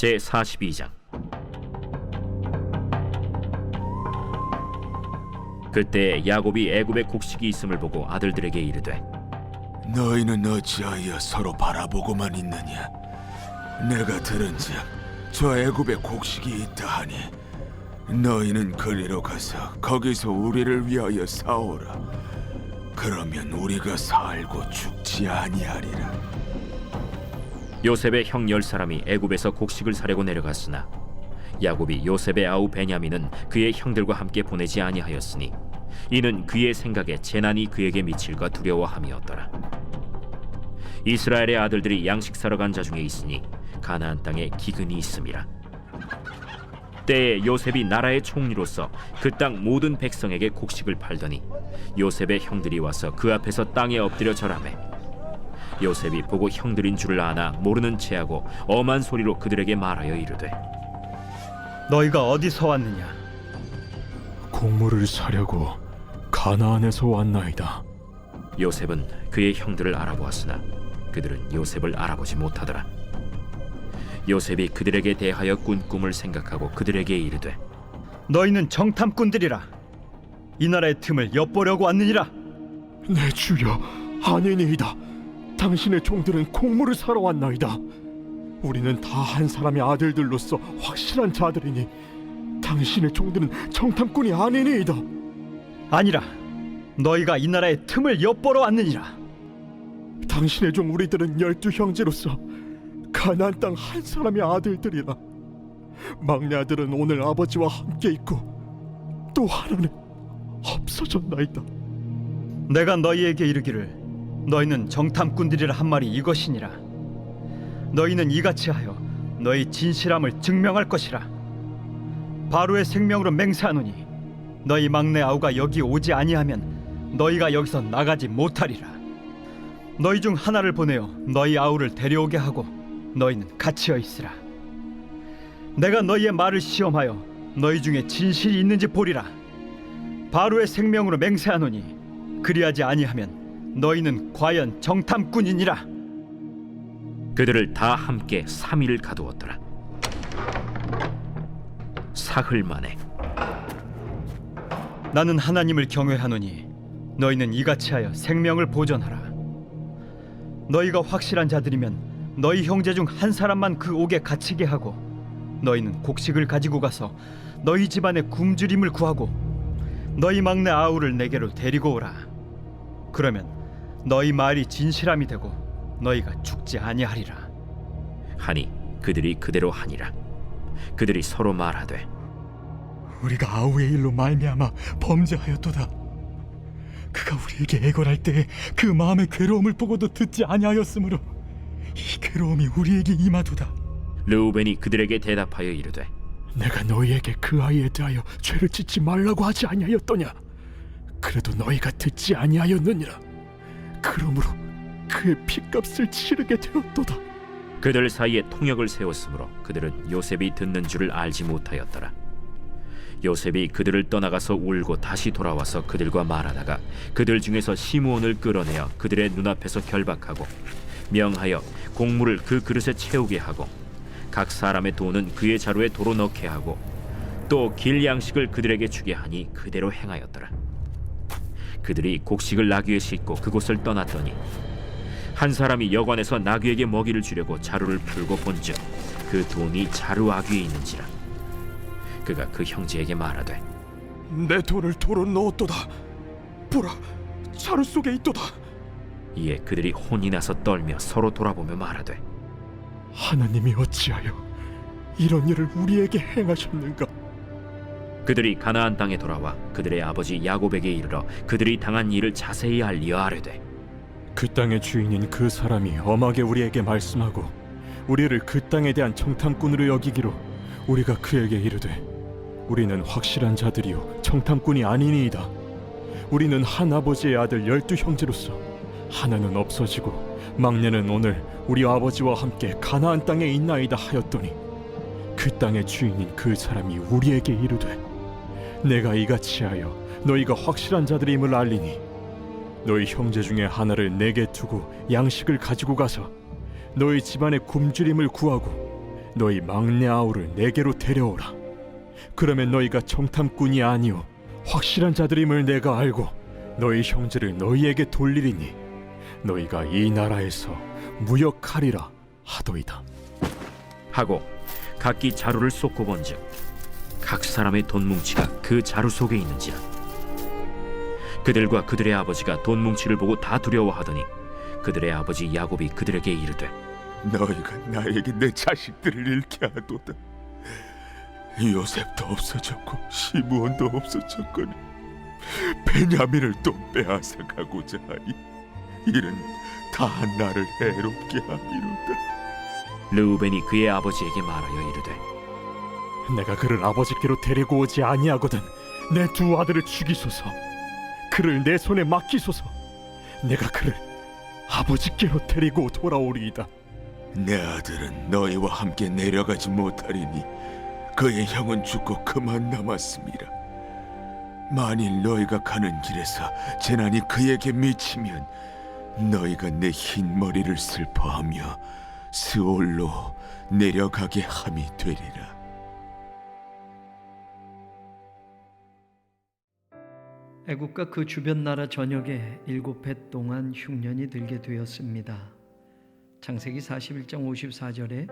제42장. 그때 야곱이 애굽에 곡식이 있음을 보고 아들들에게 이르되, 너희는 어찌하여 서로 바라보고만 있느냐? 내가 들은즉 저 애굽에 곡식이 있다 하니 너희는 그리로 가서 거기서 우리를 위하여 사오라. 그러면 우리가 살고 죽지 아니하리라. 요셉의 형 10사람이 애굽에서 곡식을 사려고 내려갔으나 야곱이 요셉의 아우 베냐민은 그의 형들과 함께 보내지 아니하였으니 이는 그의 생각에 재난이 그에게 미칠까 두려워함이었더라. 이스라엘의 아들들이 양식 사러 간 자 중에 있으니 가나안 땅에 기근이 있음이라. 때에 요셉이 나라의 총리로서 그 땅 모든 백성에게 곡식을 팔더니 요셉의 형들이 와서 그 앞에서 땅에 엎드려 절하매, 요셉이 보고 형들인 줄을 아나 모르는 체하고 엄한 소리로 그들에게 말하여 이르되, 너희가 어디서 왔느냐? 곡물을 사려고 가나안에서 왔나이다. 요셉은 그의 형들을 알아보았으나 그들은 요셉을 알아보지 못하더라. 요셉이 그들에게 대하여 꾼 꿈을 생각하고 그들에게 이르되, 너희는 정탐꾼들이라. 이 나라의 틈을 엿보려고 왔느니라. 내 주여, 아니니이다. 당신의 종들은 곡물을 사러 왔나이다. 우리는 다 한 사람의 아들들로서 확실한 자들이니 당신의 종들은 정탐꾼이 아니니이다. 아니라 너희가 이 나라의 틈을 엿보러 왔느니라. 당신의 종 우리들은 12 형제로서 가나안 땅 한 사람의 아들들이라. 막내 아들은 오늘 아버지와 함께 있고 또 하나는 없어졌나이다. 내가 너희에게 이르기를 너희는 정탐꾼들이라 한 말이 이것이니라. 너희는 이같이 하여 너희 진실함을 증명할 것이라. 바로의 생명으로 맹세하노니 너희 막내 아우가 여기 오지 아니하면 너희가 여기서 나가지 못하리라. 너희 중 하나를 보내어 너희 아우를 데려오게 하고 너희는 갇혀 있으라. 내가 너희의 말을 시험하여 너희 중에 진실이 있는지 보리라. 바로의 생명으로 맹세하노니 그리하지 아니하면 너희는 과연 정탐꾼이니라. 그들을 다 함께 3일을 가두었더라. 사흘 만에 나는 하나님을 경외하노니 너희는 이같이 하여 생명을 보존하라. 너희가 확실한 자들이면 너희 형제 중 한 사람만 그 옥에 갇히게 하고 너희는 곡식을 가지고 가서 너희 집안의 굶주림을 구하고 너희 막내 아우를 내게로 데리고 오라. 그러면 너희 말이 진실함이 되고 너희가 죽지 아니하리라. 하니 그들이 그대로 하니라. 그들이 서로 말하되, 우리가 아우의 일로 말미암아 범죄하였도다. 그가 우리에게 애걸할 때에 그 마음의 괴로움을 보고도 듣지 아니하였으므로 이 괴로움이 우리에게 임하도다. 르우벤이 그들에게 대답하여 이르되, 내가 너희에게 그 아이에 대하여 죄를 짓지 말라고 하지 아니하였더냐? 그래도 너희가 듣지 아니하였느니라. 그러므로 그의 핏값을 치르게 되었도다. 그들 사이에 통역을 세웠으므로 그들은 요셉이 듣는 줄을 알지 못하였더라. 요셉이 그들을 떠나가서 울고 다시 돌아와서 그들과 말하다가 그들 중에서 시므온을 끌어내어 그들의 눈앞에서 결박하고 명하여 곡물을 그 그릇에 채우게 하고 각 사람의 돈은 그의 자루에 도로 넣게 하고 또 길 양식을 그들에게 주게 하니 그대로 행하였더라. 그들이 곡식을 나귀에 싣고 그곳을 떠났더니 한 사람이 여관에서 나귀에게 먹이를 주려고 자루를 풀고 본즉 그 돈이 자루 아귀에 있는지라. 그가 그 형제에게 말하되, 내 돈을 도로 넣었도다. 보라, 자루 속에 있도다. 이에 그들이 혼이 나서 떨며 서로 돌아보며 말하되, 하나님이 어찌하여 이런 일을 우리에게 행하셨는가? 그들이 가나안 땅에 돌아와 그들의 아버지 야곱에게 이르러 그들이 당한 일을 자세히 알리어 아뢰되, 그 땅의 주인인 그 사람이 엄하게 우리에게 말씀하고 우리를 그 땅에 대한 정탐꾼으로 여기기로 우리가 그에게 이르되, 우리는 확실한 자들이요 정탐꾼이 아니니이다. 우리는 한 아버지의 아들 12 형제로서 하나는 없어지고 막내는 오늘 우리 아버지와 함께 가나안 땅에 있나이다 하였더니 그 땅의 주인인 그 사람이 우리에게 이르되, 내가 이같이 하여 너희가 확실한 자들임을 알리니 너희 형제 중에 하나를 내게 두고 양식을 가지고 가서 너희 집안의 굶주림을 구하고 너희 막내 아우를 내게로 데려오라. 그러면 너희가 정탐꾼이 아니오 확실한 자들임을 내가 알고 너희 형제를 너희에게 돌리리니 너희가 이 나라에서 무역하리라 하도이다. 하고 각기 자루를 쏟고 본즉 각 사람의 돈 뭉치가 그 자루 속에 있는지라. 그들과 그들의 아버지가 돈 뭉치를 보고 다 두려워하더니 그들의 아버지 야곱이 그들에게 이르되 너희가 나에게 내 자식들을 잃게 하도다. 요셉도 없어졌고 시므온도 없어졌거니 베냐민을 또 빼앗아 가고자 하니 이는 다 나를 해롭게 함이로다. 르우벤이 그의 아버지에게 말하여 이르되 내가 그를 아버지께로 데리고 오지 아니하거든 내 두 아들을 죽이소서. 그를 내 손에 맡기소서. 내가 그를 아버지께로 데리고 돌아오리이다. 내 아들은 너희와 함께 내려가지 못하리니 그의 형은 죽고 그만 남았음이라. 만일 너희가 가는 길에서 재난이 그에게 미치면 너희가 내 흰 머리를 슬퍼하며 스올로 내려가게 함이 되리라. 애굽과 그 주변 나라 전역에 7해 동안 흉년이 들게 되었습니다. 창세기 41장 54절에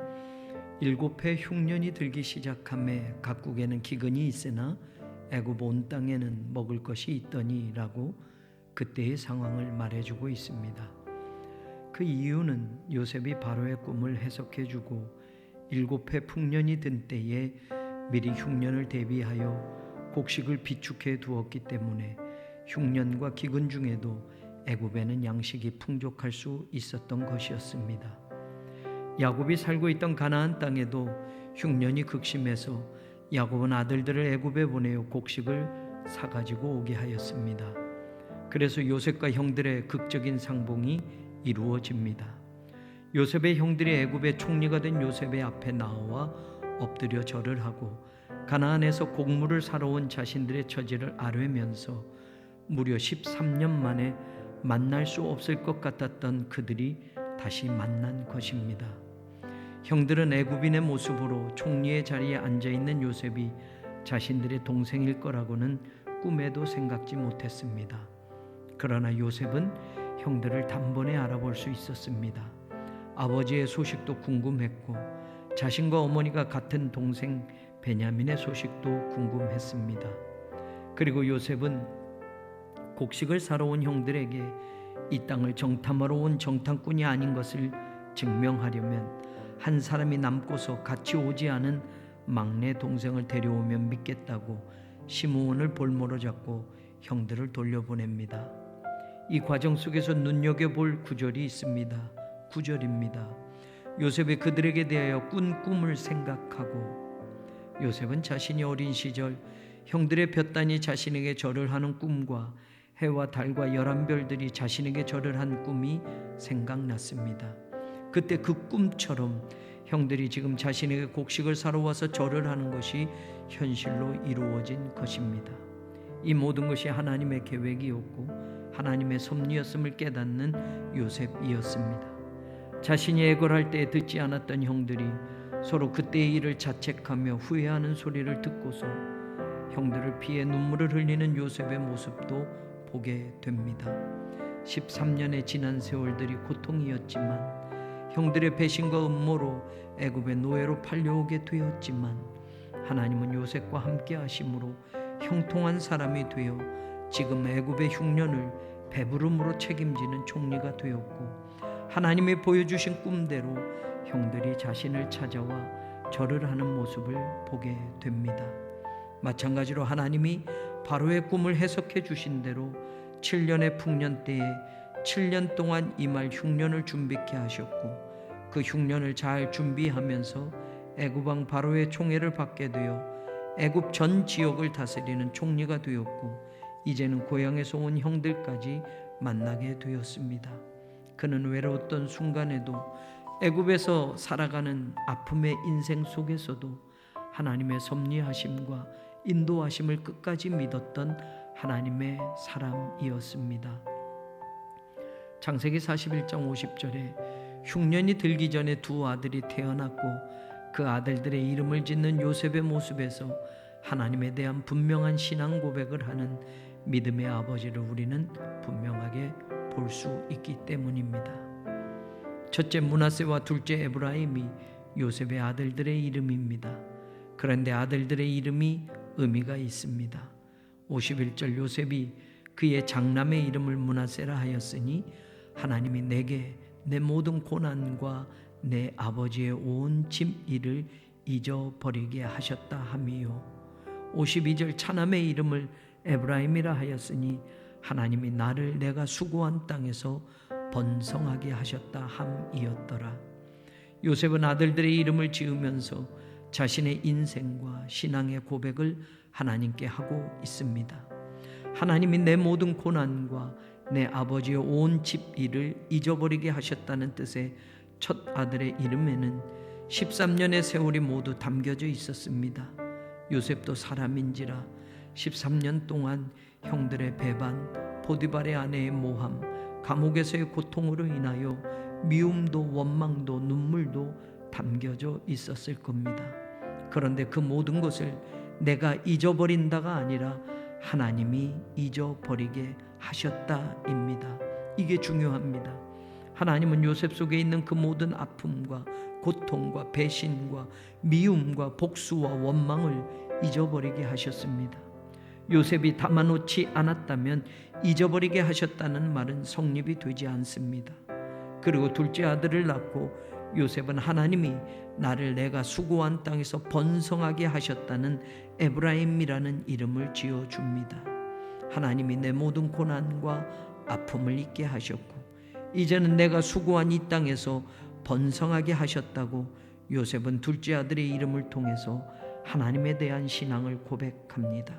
7해 흉년이 들기 시작함에 각국에는 기근이 있으나 애굽 온 땅에는 먹을 것이 있더니 라고 그때의 상황을 말해주고 있습니다. 그 이유는 요셉이 바로의 꿈을 해석해주고 7해 풍년이 든 때에 미리 흉년을 대비하여 곡식을 비축해 두었기 때문에 흉년과 기근 중에도 애굽에는 양식이 풍족할 수 있었던 것이었습니다. 야곱이 살고 있던 가나안 땅에도 흉년이 극심해서 야곱은 아들들을 애굽에 보내어 곡식을 사가지고 오게 하였습니다. 그래서 요셉과 형들의 극적인 상봉이 이루어집니다. 요셉의 형들이 애굽의 총리가 된 요셉의 앞에 나와 엎드려 절을 하고 가나안에서 곡물을 사러 온 자신들의 처지를 아뢰면서 무려 13년 만에 만날 수 없을 것 같았던 그들이 다시 만난 것입니다. 형들은 애굽인의 모습으로 총리의 자리에 앉아있는 요셉이 자신들의 동생일 거라고는 꿈에도 생각지 못했습니다. 그러나 요셉은 형들을 단번에 알아볼 수 있었습니다. 아버지의 소식도 궁금했고 자신과 어머니가 같은 동생 베냐민의 소식도 궁금했습니다. 그리고 요셉은 곡식을 사러 온 형들에게 이 땅을 정탐하러 온 정탐꾼이 아닌 것을 증명하려면 한 사람이 남고서 같이 오지 않은 막내 동생을 데려오면 믿겠다고 시므온을 볼모로 잡고 형들을 돌려보냅니다. 이 과정 속에서 눈여겨볼 구절이 있습니다. 9절입니다. 요셉이 그들에게 대하여 꾼 꿈을 생각하고 요셉은 자신이 어린 시절 형들의 볕단이 자신에게 절을 하는 꿈과 해와 달과 11별들이 자신에게 절을 한 꿈이 생각났습니다. 그때 그 꿈처럼 형들이 지금 자신에게 곡식을 사러 와서 절을 하는 것이 현실로 이루어진 것입니다. 이 모든 것이 하나님의 계획이었고 하나님의 섭리였음을 깨닫는 요셉이었습니다. 자신이 애걸할 때 듣지 않았던 형들이 서로 그때의 일을 자책하며 후회하는 소리를 듣고서 형들을 피해 눈물을 흘리는 요셉의 모습도 보게 됩니다. 13년의 지난 세월들이 고통이었지만 형들의 배신과 음모로 애굽의 노예로 팔려오게 되었지만 하나님은 요셉과 함께 하심으로 형통한 사람이 되어 지금 애굽의 흉년을 배부름으로 책임지는 총리가 되었고 하나님이 보여주신 꿈대로 형들이 자신을 찾아와 절을 하는 모습을 보게 됩니다. 마찬가지로 하나님이 바로의 꿈을 해석해 주신 대로 7년의 풍년 때에 7년 동안 임할 흉년을 준비케 하셨고 그 흉년을 잘 준비하면서 애굽 왕 바로의 총애를 받게 되어 애굽 전 지역을 다스리는 총리가 되었고 이제는 고향에서 온 형들까지 만나게 되었습니다. 그는 외로웠던 순간에도 애굽에서 살아가는 아픔의 인생 속에서도 하나님의 섭리하심과 인도하심을 끝까지 믿었던 하나님의 사람이었습니다. 창세기 41장 50절에 흉년이 들기 전에 두 아들이 태어났고 그 아들들의 이름을 짓는 요셉의 모습에서 하나님에 대한 분명한 신앙 고백을 하는 믿음의 아버지를 우리는 분명하게 볼 수 있기 때문입니다. 첫째 므낫세와 둘째 에브라임이 요셉의 아들들의 이름입니다. 그런데 아들들의 이름이 의미가 있습니다. 51절 요셉이 그의 장남의 이름을 므낫세라 하였으니 하나님이 내게 내 모든 고난과 내 아버지의 온 짐 일을 잊어버리게 하셨다 함이요. 52절 차남의 이름을 에브라임이라 하였으니 하나님이 나를 내가 수고한 땅에서 번성하게 하셨다 함이었더라. 요셉은 아들들의 이름을 지으면서 자신의 인생과 신앙의 고백을 하나님께 하고 있습니다. 하나님이 내 모든 고난과 내 아버지의 온 집 일을 잊어버리게 하셨다는 뜻의 첫 아들의 이름에는 13년의 세월이 모두 담겨져 있었습니다. 요셉도 사람인지라 13년 동안 형들의 배반, 보디발의 아내의 모함, 감옥에서의 고통으로 인하여 미움도 원망도 눈물도 담겨져 있었을 겁니다. 그런데 그 모든 것을 내가 잊어버린다가 아니라 하나님이 잊어버리게 하셨다입니다. 이게 중요합니다. 하나님은 요셉 속에 있는 그 모든 아픔과 고통과 배신과 미움과 복수와 원망을 잊어버리게 하셨습니다. 요셉이 담아놓지 않았다면 잊어버리게 하셨다는 말은 성립이 되지 않습니다. 그리고 둘째 아들을 낳고 요셉은 하나님이 나를 내가 수고한 땅에서 번성하게 하셨다는 에브라임이라는 이름을 지어줍니다. 하나님이 내 모든 고난과 아픔을 잊게 하셨고 이제는 내가 수고한 이 땅에서 번성하게 하셨다고 요셉은 둘째 아들의 이름을 통해서 하나님에 대한 신앙을 고백합니다.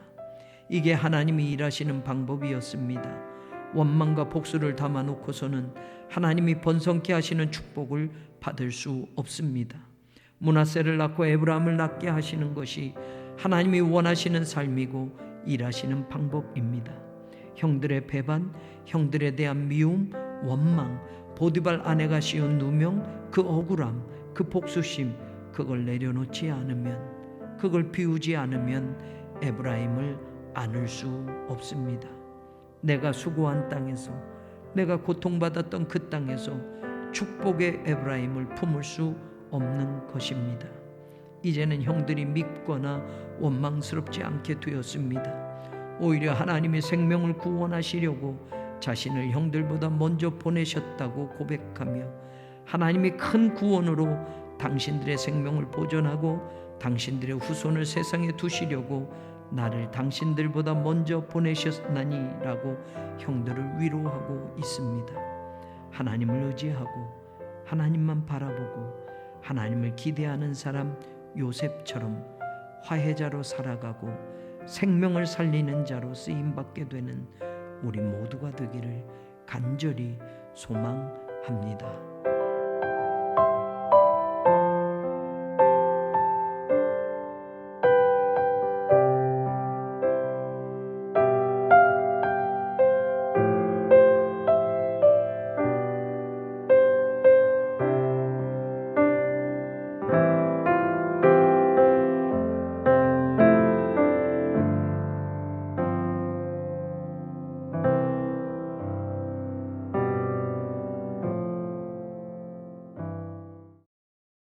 이게 하나님이 일하시는 방법이었습니다. 원망과 복수를 담아놓고서는 하나님이 번성케 하시는 축복을 받을 수 없습니다. 므낫세를 낳고 에브라임을 낳게 하시는 것이 하나님이 원하시는 삶이고 일하시는 방법입니다. 형들의 배반, 형들에 대한 미움, 원망, 보디발 아내가 씌운 누명, 그 억울함, 그 복수심, 그걸 내려놓지 않으면, 그걸 비우지 않으면 에브라임을 안을 수 없습니다. 내가 수고한 땅에서, 내가 고통받았던 그 땅에서 축복의 에브라임을 품을 수 없는 것입니다. 이제는 형들이 믿거나 원망스럽지 않게 되었습니다. 오히려 하나님이 생명을 구원하시려고 자신을 형들보다 먼저 보내셨다고 고백하며 하나님이 큰 구원으로 당신들의 생명을 보존하고 당신들의 후손을 세상에 두시려고 나를 당신들보다 먼저 보내셨나니라고 형들을 위로하고 있습니다. 하나님을 의지하고 하나님만 바라보고 하나님을 기대하는 사람 요셉처럼 화해자로 살아가고 생명을 살리는 자로 쓰임받게 되는 우리 모두가 되기를 간절히 소망합니다.